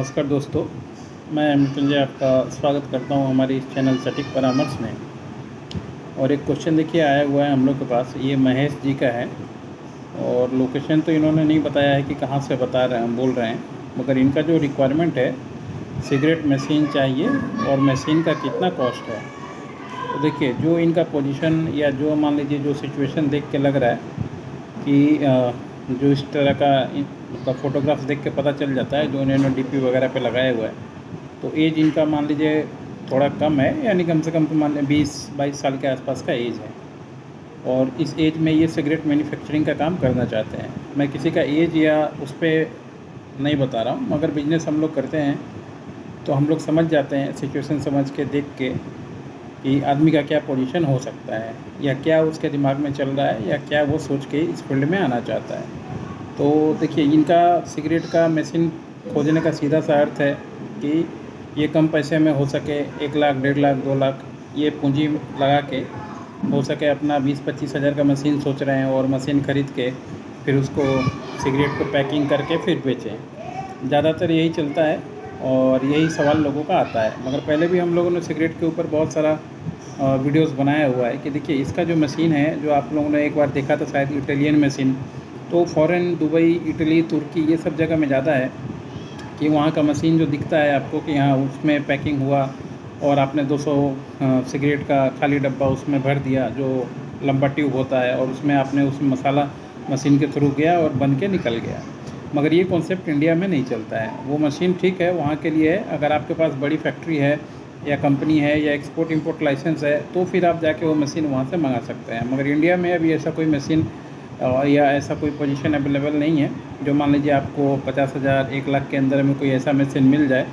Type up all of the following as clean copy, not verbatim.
नमस्कार दोस्तों, मैं मृत्युंजय आपका स्वागत करता हूं हमारी इस चैनल सटीक परामर्श में। और एक क्वेश्चन देखिए आया हुआ है हम लोग के पास, ये महेश जी का है। और लोकेशन तो इन्होंने नहीं बताया है कि कहां से बता रहे हैं बोल रहे हैं, मगर इनका जो रिक्वायरमेंट है सिगरेट मशीन चाहिए और मशीन का कितना कॉस्ट है। तो देखिए जो इनका पोजीशन या जो मान लीजिए जो सिचुएशन देख के लग रहा है कि जो इस तरह का फ़ोटोग्राफ्स देख के पता चल जाता है जो इन्होंने डीपी वगैरह पे लगाया हुआ है, तो एज इनका मान लीजिए थोड़ा कम है, यानी कम से कम तो मान लें 20-22 साल के आसपास का एज है। और इस एज में ये सिगरेट मैन्युफैक्चरिंग का काम करना चाहते हैं। मैं किसी का एज या उस पर नहीं बता रहा हूँ, मगर बिजनेस हम लोग करते हैं तो हम लोग समझ जाते हैं, सिचुएशन समझ के देख के कि आदमी का क्या पोजीशन हो सकता है या क्या उसके दिमाग में चल रहा है या क्या वो सोच के इस फील्ड में आना चाहता है। तो देखिए इनका सिगरेट का मशीन खोजने का सीधा सा अर्थ है कि ये कम पैसे में हो सके, 1 लाख, 1.5 लाख, 2 लाख ये पूंजी लगा के हो सके अपना 20-25 हज़ार का मशीन सोच रहे हैं, और मशीन ख़रीद के फिर उसको सिगरेट को पैकिंग करके फिर बेचें। ज़्यादातर यही चलता है और यही सवाल लोगों का आता है। मगर पहले भी हम लोगों ने सिगरेट के ऊपर बहुत सारा वीडियोस बनाया हुआ है कि देखिए इसका जो मशीन है, जो आप लोगों ने एक बार देखा था शायद, इटालियन मशीन, तो फ़ॉरेन, दुबई, इटली, तुर्की ये सब जगह में ज़्यादा है कि वहाँ का मशीन जो दिखता है आपको कि हाँ उसमें पैकिंग हुआ और आपने 200 सिगरेट का खाली डब्बा उसमें भर दिया, जो लंबा ट्यूब होता है, और उसमें आपने उसमें मसाला मशीन के थ्रू गया और बन के निकल गया। मगर ये कॉन्सेप्ट इंडिया में नहीं चलता है। वो मशीन ठीक है वहाँ के लिए है, अगर आपके पास बड़ी फैक्ट्री है या कंपनी है या एक्सपोर्ट इंपोर्ट लाइसेंस है तो फिर आप जाके वो मशीन वहाँ से मंगा सकते हैं। मगर इंडिया में अभी ऐसा कोई मशीन या ऐसा कोई पोजीशन अवेलेबल नहीं है जो मान लीजिए आपको 50,000 1 लाख के अंदर में कोई ऐसा मशीन मिल जाए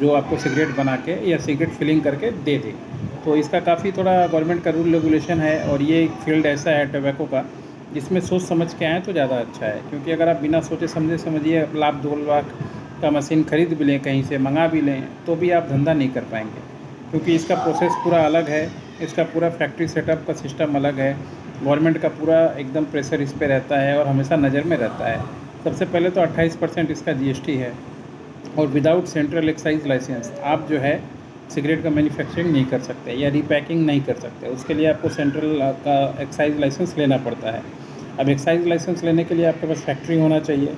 जो आपको सिगरेट बना के या सिगरेट फिलिंग करके दे दे। तो इसका काफ़ी थोड़ा गवर्नमेंट का रूल रेगुलेशन है, और ये एक फील्ड ऐसा है टोबैको का जिसमें सोच समझ के आएँ तो ज़्यादा अच्छा है। क्योंकि अगर आप बिना सोचे समझे समझिए लाख 2 लाख का मशीन ख़रीद भी लें, कहीं से मंगा भी लें, तो भी आप धंधा नहीं कर पाएंगे। क्योंकि इसका प्रोसेस पूरा अलग है, इसका पूरा फैक्ट्री सेटअप का सिस्टम अलग है, गवर्नमेंट का पूरा एकदम प्रेशर इस पे रहता है और हमेशा नज़र में रहता है। सबसे पहले तो 28% इसका जीएसटी है, और विदाउट सेंट्रल एक्साइज लाइसेंस आप जो है सिगरेट का मैन्युफैक्चरिंग नहीं कर सकते या रीपैकिंग नहीं कर सकते। उसके लिए आपको सेंट्रल का एक्साइज लाइसेंस लेना पड़ता है। अब एक्साइज लाइसेंस लेने के लिए आपके पास फैक्ट्री होना चाहिए।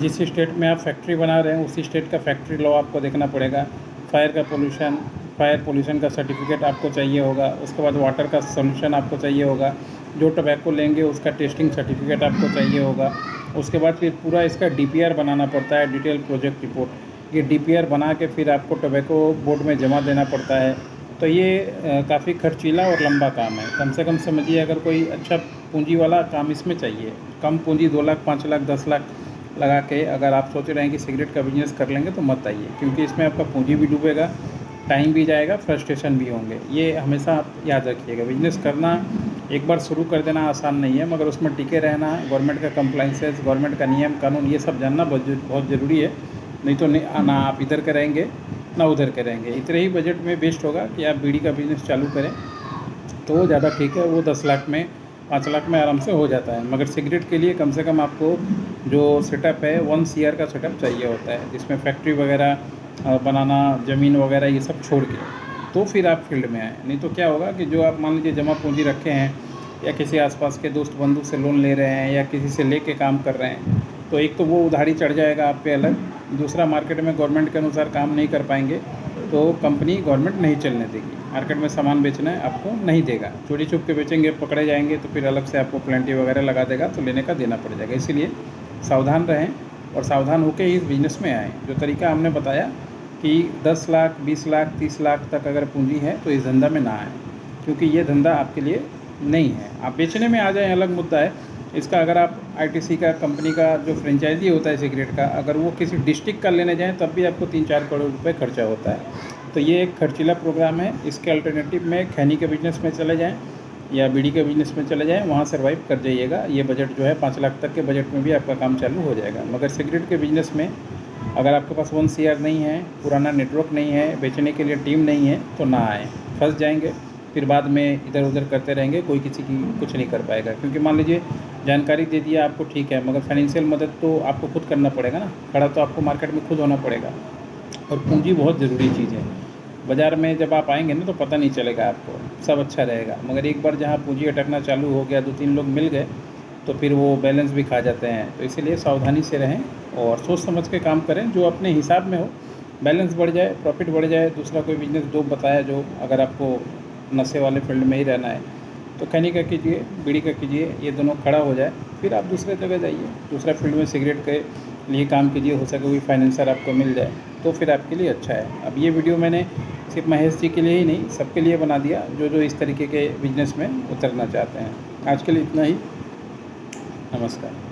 जिस स्टेट में आप फैक्ट्री बना रहे हैं उसी स्टेट का फैक्ट्री लॉ आपको देखना पड़ेगा। फायर पोल्यूशन का सर्टिफिकेट आपको चाहिए होगा। उसके बाद वाटर का सोल्यूशन आपको चाहिए होगा। जो टोबैको लेंगे उसका टेस्टिंग सर्टिफिकेट आपको चाहिए होगा। उसके बाद फिर पूरा इसका डीपीआर बनाना पड़ता है, डिटेल प्रोजेक्ट रिपोर्ट। ये डीपीआर बना के फिर आपको टोबैको बोर्ड में जमा देना पड़ता है। तो ये काफ़ी खर्चीला और लंबा काम है। कम से कम समझिए अगर कोई अच्छा पूंजी वाला काम इसमें चाहिए, कम पूंजी 2 लाख, 5 लाख, 10 लाख लगा के अगर आप सोच रहे हैं कि सिगरेट का बिज़नेस कर लेंगे तो मत आइए। क्योंकि इसमें आपका पूंजी भी डूबेगा, टाइम भी जाएगा, फ्रस्ट्रेशन भी होंगे। ये हमेशा आप याद रखिएगा। बिज़नेस करना एक बार शुरू कर देना आसान नहीं है, मगर उसमें टिके रहना, गवर्नमेंट का कंप्लाइंसेस, गवर्नमेंट का नियम कानून ये सब जानना बहुत ज़रूरी है। नहीं तो ना आप इधर करेंगे ना उधर करेंगे। इतने ही बजट में बेस्ट होगा कि आप बीड़ी का बिज़नेस चालू करें तो ज़्यादा ठीक है। वो 10 लाख में, 5 लाख में आराम से हो जाता है। मगर सिगरेट के लिए कम से कम आपको जो सेटअप है 1 CR का सेटअप चाहिए होता है, जिसमें फैक्ट्री वगैरह बनाना, ज़मीन वगैरह ये सब छोड़ के तो फिर आप फील्ड में आएँ। नहीं तो क्या होगा कि जो आप मान लीजिए जमा पूंजी रखे हैं या किसी आसपास के दोस्त बंधु से लोन ले रहे हैं या किसी से लेके काम कर रहे हैं, तो एक तो वो उधारी चढ़ जाएगा आप पे अलग, दूसरा मार्केट में गवर्नमेंट के अनुसार काम नहीं कर पाएंगे तो कंपनी गवर्नमेंट नहीं चलने देगी। मार्केट में सामान बेचना है आपको नहीं देगा, चोरी छुप के बेचेंगे, पकड़े जाएंगे तो फिर अलग से आपको पेनल्टी वगैरह लगा देगा, तो लेने का देना पड़ जाएगा। इसीलिए सावधान रहें और सावधान होकर ही इस बिज़नेस में आएँ। जो तरीका हमने बताया कि 10 लाख, 20 लाख, 30 लाख तक अगर पूंजी है तो इस धंधा में ना आए, क्योंकि ये धंधा आपके लिए नहीं है। आप बेचने में आ जाएं अलग मुद्दा है इसका। अगर आप आईटीसी का, कंपनी का जो फ्रेंचाइजी होता है सिगरेट का, अगर वो किसी डिस्ट्रिक्ट का लेने जाएं तब भी आपको 3-4 करोड़ रुपए खर्चा होता है। तो ये एक खर्चीला प्रोग्राम है। इसके अल्टरनेटिव में खैनी के बिज़नेस में चले जाएँ या बीड़ी के बिज़नेस में चले जाएँ, वहाँ सर्वाइव कर जाइएगा। ये बजट जो है 5 लाख तक के बजट में भी आपका काम चालू हो जाएगा। मगर सिगरेट के बिज़नेस में अगर आपके पास 1 CR नहीं है, पुराना नेटवर्क नहीं है, बेचने के लिए टीम नहीं है, तो ना आएँ, फंस जाएंगे। फिर बाद में इधर उधर करते रहेंगे, कोई किसी की कुछ नहीं कर पाएगा। क्योंकि मान लीजिए जानकारी दे दिया आपको, ठीक है, मगर फाइनेंशियल मदद तो आपको खुद करना पड़ेगा ना, खड़ा तो आपको मार्केट में खुद होना पड़ेगा। और पूंजी बहुत ज़रूरी चीज़ है। बाज़ार में जब आप आएंगे ना तो पता नहीं चलेगा आपको, सब अच्छा रहेगा, मगर एक बार जहाँ पूंजी अटकना चालू हो गया, 2-3 लोग मिल गए तो फिर वो बैलेंस भी खा जाते हैं। तो इसीलिए सावधानी से रहें और सोच समझ के काम करें, जो अपने हिसाब में हो। बैलेंस बढ़ जाए, प्रॉफिट बढ़ जाए, दूसरा कोई बिजनेस जो बताया, जो अगर आपको नशे वाले फील्ड में ही रहना है तो खैनी का कीजिए, बीड़ी का कीजिए, ये दोनों खड़ा हो जाए फिर आप दूसरे जगह जाइए, दूसरा फील्ड में सिगरेट के लिए काम कीजिए, हो सके कोई फाइनेंसर आपको मिल जाए तो फिर आपके लिए अच्छा है। अब ये वीडियो मैंने सिर्फ महेश जी के लिए ही नहीं, सबके लिए बना दिया जो जो इस तरीके के बिजनेस में उतरना चाहते हैं। आज के लिए इतना ही। नमस्कार।